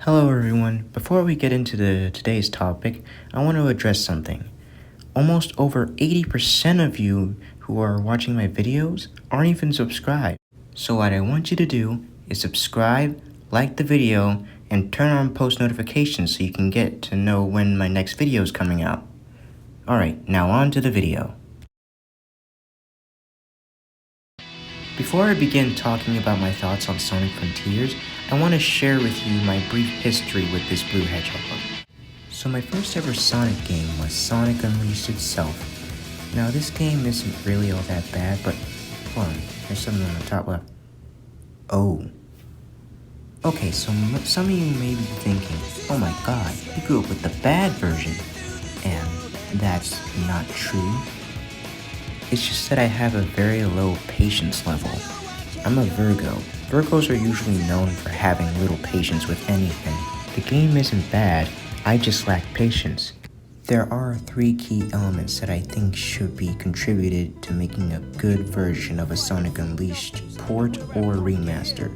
Hello everyone. Before we get into today's topic, I want to address something. Almost over 80% of you who are watching my videos aren't even subscribed. So what I want you to do is subscribe, like the video, and turn on post notifications so you can get to know when my next video is coming out. Alright, now on to the video. Before I begin talking about my thoughts on Sonic Frontiers, I want to share with you my brief history with this blue hedgehog. So my first ever Sonic game was Sonic Unleashed itself. Now this game isn't really all that bad, but hold on, there's something on the top left. Oh. Okay, so some of you may be thinking, oh my god, you grew up with the bad version. And that's not true. It's just that I have a very low patience level. I'm a Virgo. Virgos are usually known for having little patience with anything. The game isn't bad, I just lack patience. There are 3 key elements that I think should be contributed to making a good version of a Sonic Unleashed port or remaster.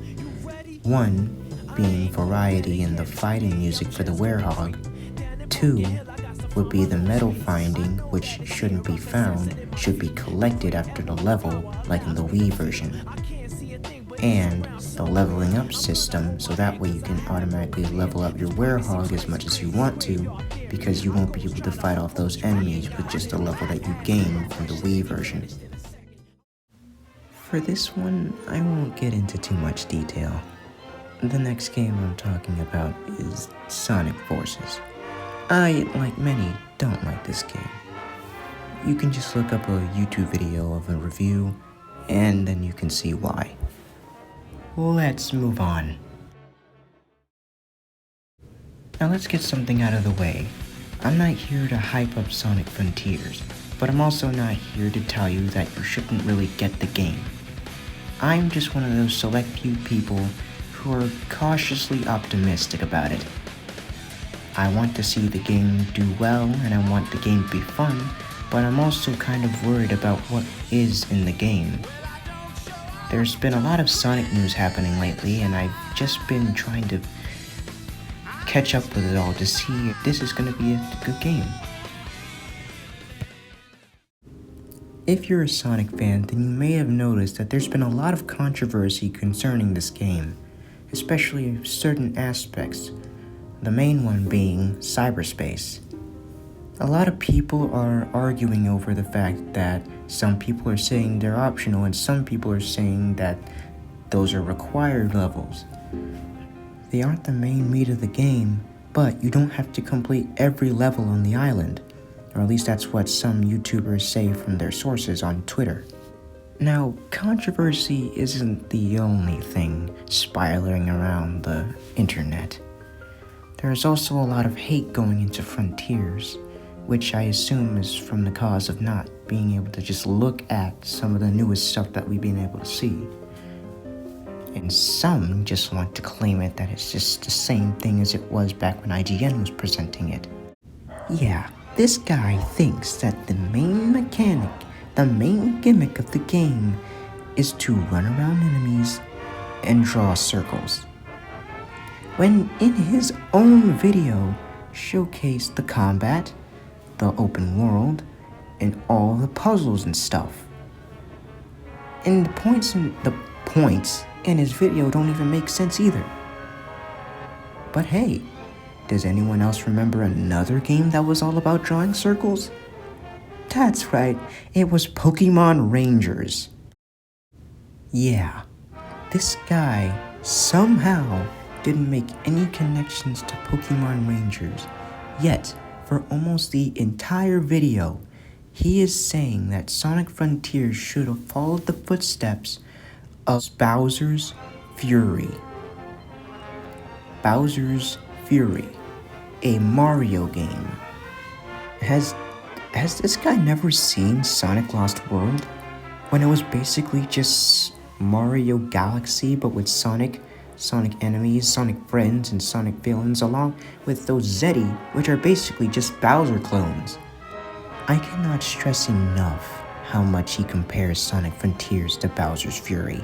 1 being variety in the fighting music for the Werehog. 2 would be the medal finding, which shouldn't be found, should be collected after the level, like in the Wii version. And the leveling up system, so that way you can automatically level up your Werehog as much as you want to, because you won't be able to fight off those enemies with just the level that you gain from the Wii version. For this one, I won't get into too much detail. The next game I'm talking about is Sonic Forces. I, like many, don't like this game. You can just look up a YouTube video of a review, and then you can see why. Let's move on. Now let's get something out of the way. I'm not here to hype up Sonic Frontiers, but I'm also not here to tell you that you shouldn't really get the game. I'm just one of those select few people who are cautiously optimistic about it. I want to see the game do well, and I want the game to be fun, but I'm also kind of worried about what is in the game. There's been a lot of Sonic news happening lately, and I've just been trying to catch up with it all to see if this is going to be a good game. If you're a Sonic fan, then you may have noticed that there's been a lot of controversy concerning this game, especially certain aspects. The main one being cyberspace. A lot of people are arguing over the fact that some people are saying they're optional and some people are saying that those are required levels. They aren't the main meat of the game, but you don't have to complete every level on the island, or at least that's what some YouTubers say from their sources on Twitter. Now, controversy isn't the only thing spiraling around the internet. There's also a lot of hate going into Frontiers, which I assume is from the cause of not being able to just look at some of the newest stuff that we've been able to see. And some just want to claim it that it's just the same thing as it was back when IGN was presenting it. Yeah, this guy thinks that the main mechanic, the main gimmick of the game is to run around enemies and draw circles, when in his own video showcased the combat, the open world, and all the puzzles and stuff. And the points in his video don't even make sense either. But hey, does anyone else remember another game that was all about drawing circles? That's right, it was Pokemon Rangers. Yeah, this guy somehow didn't make any connections to Pokemon Rangers, yet for almost the entire video, he is saying that Sonic Frontiers should have followed the footsteps of Bowser's Fury. Bowser's Fury, a Mario game. Has this guy never seen Sonic Lost World? When it was basically just Mario Galaxy, but with Sonic enemies, Sonic friends, and Sonic villains, along with those Zeddy, which are basically just Bowser clones. I cannot stress enough how much he compares Sonic Frontiers to Bowser's Fury.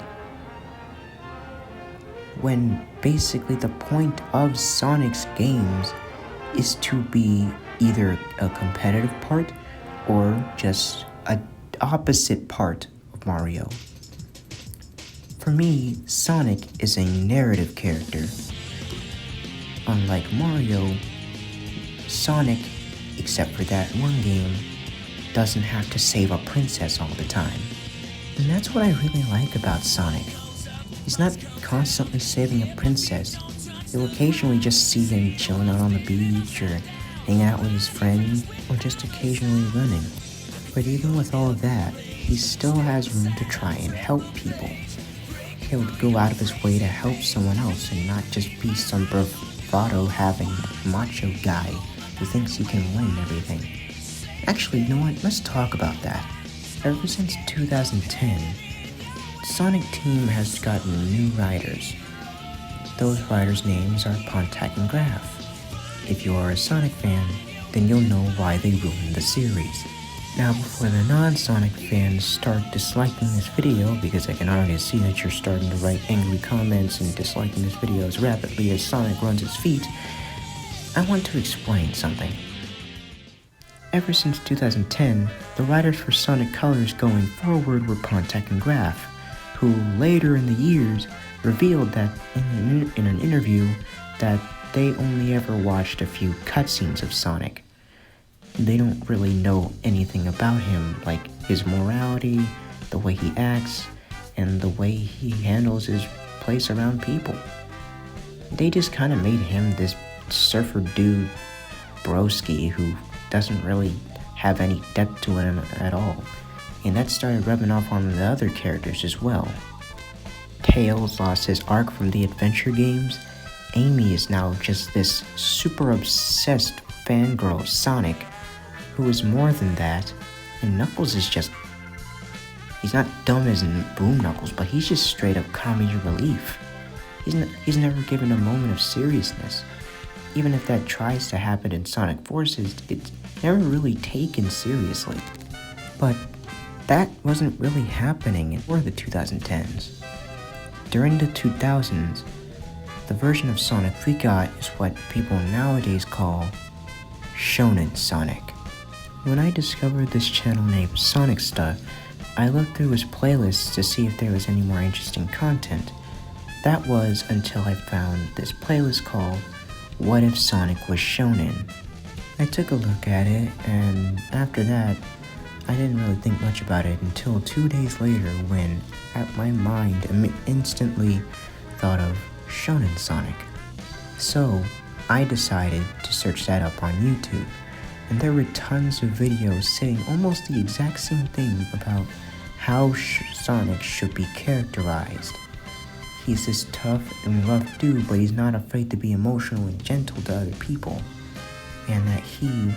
when basically the point of Sonic's games is to be either a competitive part or just an opposite part of Mario. For me, Sonic is a narrative character. Unlike Mario, Sonic, except for that one game, doesn't have to save a princess all the time. And that's what I really like about Sonic. He's not constantly saving a princess. You'll occasionally just see him chilling out on the beach or hanging out with his friends or just occasionally running. But even with all of that, he still has room to try and help people. He'll go out of his way to help someone else and not just be some bravado-having macho guy who thinks he can win everything. Actually, you know what? Let's talk about that. Ever since 2010, Sonic Team has gotten new riders. Those riders' names are Pontac and Graf. If you are a Sonic fan, then you'll know why they ruined the series. Now, before the non-Sonic fans start disliking this video, because I can already see that you're starting to write angry comments and disliking this video as rapidly as Sonic runs his feet, I want to explain something. Ever since 2010, the writers for Sonic Colors going forward were Pontac and Graf, who later in the years revealed that in an interview that they only ever watched a few cutscenes of Sonic. They don't really know anything about him, like his morality, the way he acts, and the way he handles his place around people. They just kind of made him this surfer dude broski who doesn't really have any depth to him at all, and that started rubbing off on the other characters as well. Tails lost his arc from the adventure games. Amy is now just this super obsessed fangirl of Sonic, who is more than that, and Knuckles is just... he's not dumb as in Boom Knuckles, but he's just straight up comedy relief. He's never given a moment of seriousness. Even if that tries to happen in Sonic Forces, it's never really taken seriously. But that wasn't really happening before the 2010s. During the 2000s, the version of Sonic we got is what people nowadays call SHONEN Sonic. When I discovered this channel named SONICSTA, I looked through his playlists to see if there was any more interesting content. That was until I found this playlist called What If Sonic Was Shonen? I took a look at it, and after that, I didn't really think much about it until 2 days later when my mind instantly thought of Shonen Sonic. So I decided to search that up on YouTube, and there were tons of videos saying almost the exact same thing about how Sonic should be characterized. He's this tough and rough dude, but he's not afraid to be emotional and gentle to other people, and that he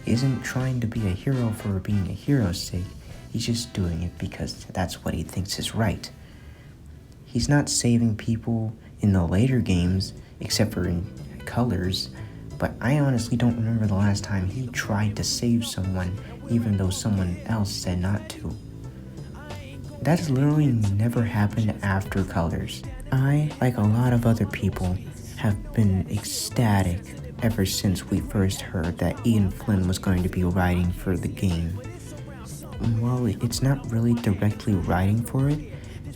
isn't trying to be a hero for being a hero's sake. He's just doing it because that's what he thinks is right. He's not saving people in the later games, except for in Colors, but I honestly don't remember the last time he tried to save someone, even though someone else said not to. That has literally never happened after Colors. I, like a lot of other people, have been ecstatic ever since we first heard that Ian Flynn was going to be writing for the game. While it's not really directly writing for it,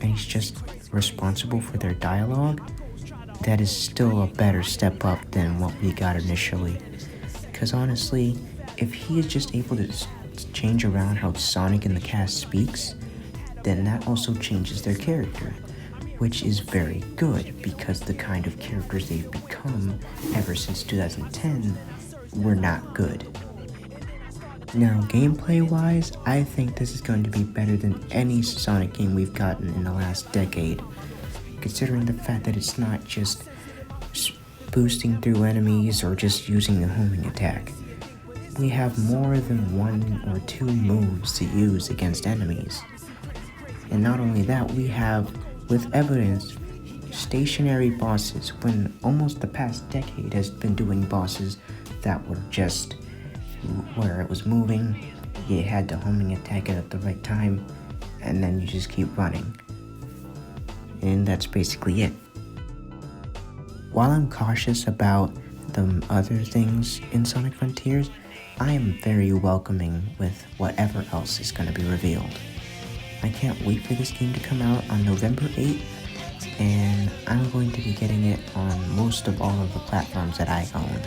and he's just responsible for their dialogue, that is still a better step up than what we got initially. Because honestly, if he is just able to change around how Sonic and the cast speaks, then that also changes their character, which is very good because the kind of characters they've become ever since 2010 were not good. Now, gameplay-wise, I think this is going to be better than any Sonic game we've gotten in the last decade, considering the fact that it's not just boosting through enemies or just using the homing attack. We have more than 1 or 2 moves to use against enemies. And not only that, we have, with evidence, stationary bosses, when almost the past decade has been doing bosses that were just where it was moving, you had to homing attack it at the right time, and then you just keep running. And that's basically it. While I'm cautious about the other things in Sonic Frontiers, I am very welcoming with whatever else is going to be revealed. I can't wait for this game to come out on November 8th, and I'm going to be getting it on most of all of the platforms that I own,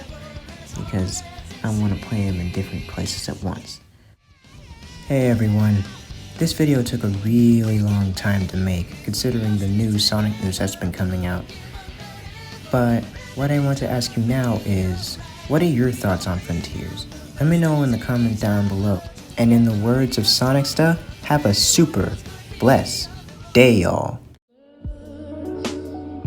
because I want to play them in different places at once. Hey everyone, this video took a really long time to make, considering the new Sonic news that's been coming out. But what I want to ask you now is, what are your thoughts on Frontiers? Let me know in the comment down below. And in the words of SONICSTA, have a super blessed day, y'all.